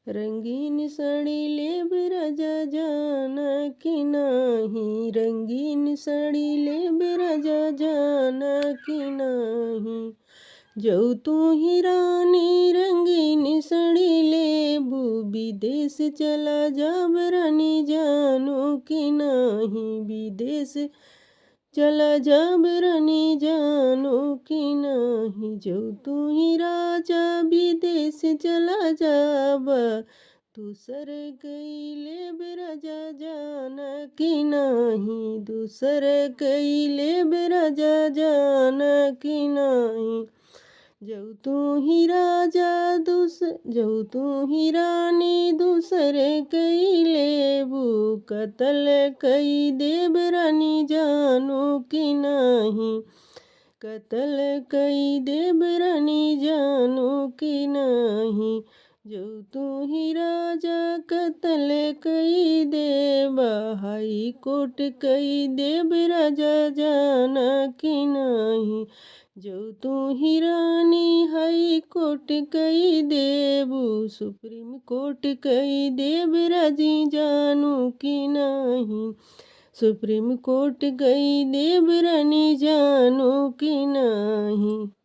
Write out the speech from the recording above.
रंगीन साड़ी लेब राजा जाना कि नाही, रंगीन साड़ी लेब राजा जाना कि नाही। जऊ तू ही रानी रंगीन साड़ी लेबू, विदेश चला जाब रानी जानू कि नाही, विदेश चला जाब रानी जानू कि नाही। जऊ तू ही राजा विदेश चला जाब, दूसर कइले राजा जाना कि नाही, दूसर कइले राजा जाना कि नाही। जऊ तू ही राजा जऊ तू ही रानी दूसर कइलेबू, कतल कई देब रानी जानू कि नाही, कतल कई देब रानी जानू कि नाही। जऊ तू ही राजा कतल कई देब, हाई कोर्ट कई देब राजा जाना कि नाही। जऊ तू ही रानी हाई कोर्ट कई देबू, सुप्रीम कोर्ट कई देब राजी जानू कि नाही, सुप्रीम कोर्ट कई देब रानी जानू कि नाही।